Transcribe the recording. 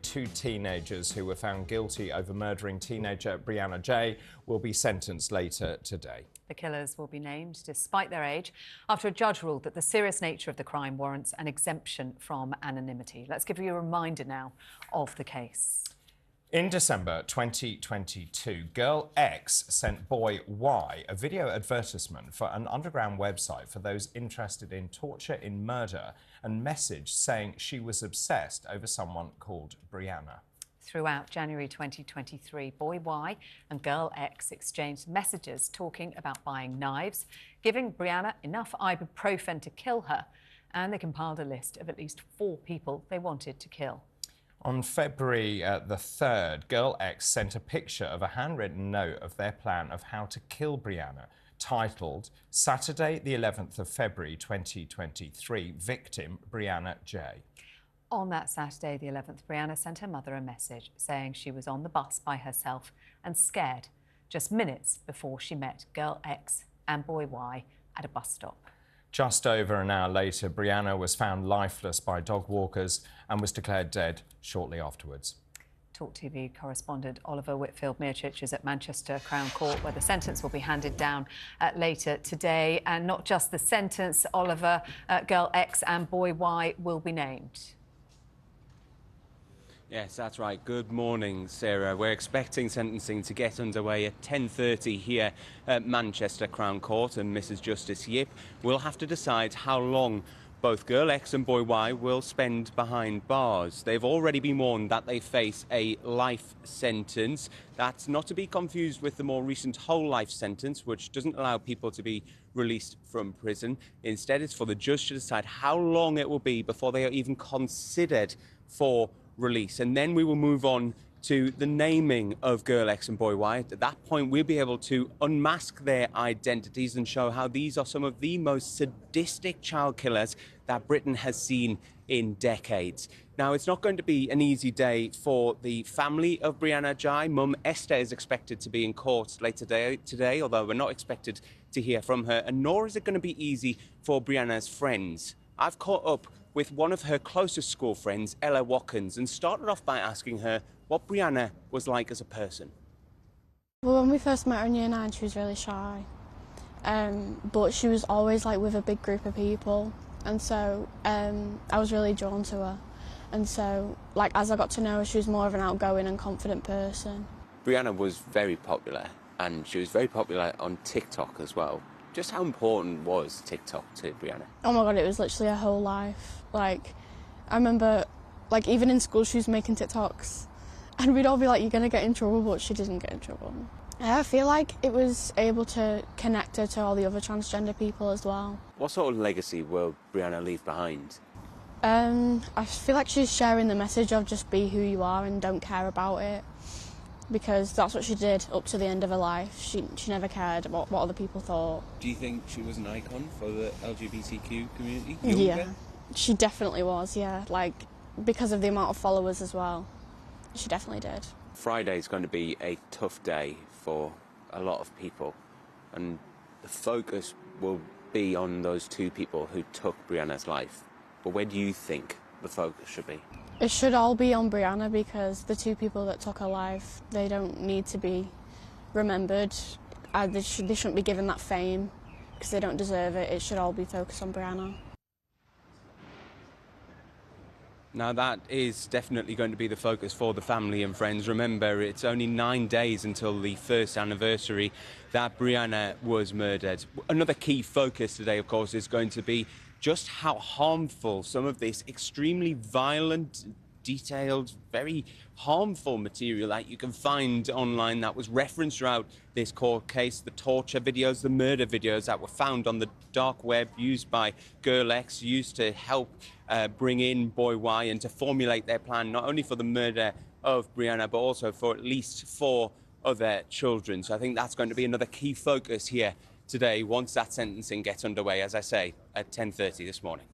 two teenagers who were found guilty over murdering teenager Brianna Ghey will be sentenced later today. The killers will be named despite their age after a judge ruled that the serious nature of the crime warrants an exemption from anonymity. Let's give you a reminder now of the case. In December 2022, girl X sent boy Y a video advertisement for an underground website for those interested in torture in murder and message saying she was obsessed over someone called Brianna. Throughout January 2023, boy Y and girl X exchanged messages talking about buying knives, giving Brianna enough ibuprofen to kill her, and they compiled a list of at least 4 people they wanted to kill. On February the 3rd, girl X sent a picture of a handwritten note of their plan of how to kill Brianna, titled Saturday the 11th of February 2023, victim Brianna Ghey. On that Saturday the 11th, Brianna sent her mother a message saying she was on the bus by herself and scared, just minutes before she met girl X and boy Y at a bus stop. Just over an hour later, Brianna was found lifeless by dog walkers and was declared dead shortly afterwards. talkTV correspondent Oliver Whitfield-Mearchich is at Manchester Crown Court, where the sentence will be handed down later today. And not just the sentence, Oliver, girl X and boy Y will be named. Yes, that's right. Good morning, Sarah. We're expecting sentencing to get underway at 10:30 here at Manchester Crown Court, and Mrs. Justice Yip will have to decide how long both girl X and boy Y will spend behind bars. They've already been warned that they face a life sentence. That's not to be confused with the more recent whole life sentence, which doesn't allow people to be released from prison. Instead, it's for the judge to decide how long it will be before they are even considered for release, and then we will move on to the naming of girl X and boy Y. At that point, we'll be able to unmask their identities and show how these are some of the most sadistic child killers that Britain has seen in decades. Now, it's not going to be an easy day for the family of Brianna Ghey. Mum Esther is expected to be in court later today, although we're not expected to hear from her, and nor is it going to be easy for Brianna's friends. I've caught up with one of her closest school friends, Ella Watkins, and started off by asking her what Brianna was like as a person. Well, when we first met her in Year 9, she was really shy, but she was always like with a big group of people, and so I was really drawn to her, and so like as I got to know her, she was more of an outgoing and confident person. Brianna was very popular, and she was very popular on TikTok as well. Just how important was TikTok to Brianna? Oh my God, it was literally her whole life. Like, I remember, like, even in school she was making TikToks, and we'd all be like, you're going to get in trouble, but she didn't get in trouble. I feel like it was able to connect her to all the other transgender people as well. What sort of legacy will Brianna leave behind? I feel like she's sharing the message of just be who you are and don't care about it, because that's what she did up to the end of her life. She never cared about what other people thought. Do you think she was an icon for the LGBTQ community? Yeah, she definitely was, yeah. Like, because of the amount of followers as well. She definitely did. Friday is going to be a tough day for a lot of people, and the focus will be on those 2 people who took Brianna's life. But where do you think the focus should be? It should all be on Brianna, because the 2 people that took her life, they don't need to be remembered. They shouldn't be given that fame, because they don't deserve it. It should all be focused on Brianna. Now, that is definitely going to be the focus for the family and friends. Remember, it's only 9 days until the first anniversary that Brianna was murdered. Another key focus today, of course, is going to be just how harmful some of this extremely violent, detailed, very harmful material that you can find online that was referenced throughout this court case, the torture videos, the murder videos that were found on the dark web, used by girl X, used to help bring in boy Y and to formulate their plan, not only for the murder of Brianna, but also for at least 4 other children. So I think that's going to be another key focus here today once that sentencing gets underway, as I say, at 10:30 this morning.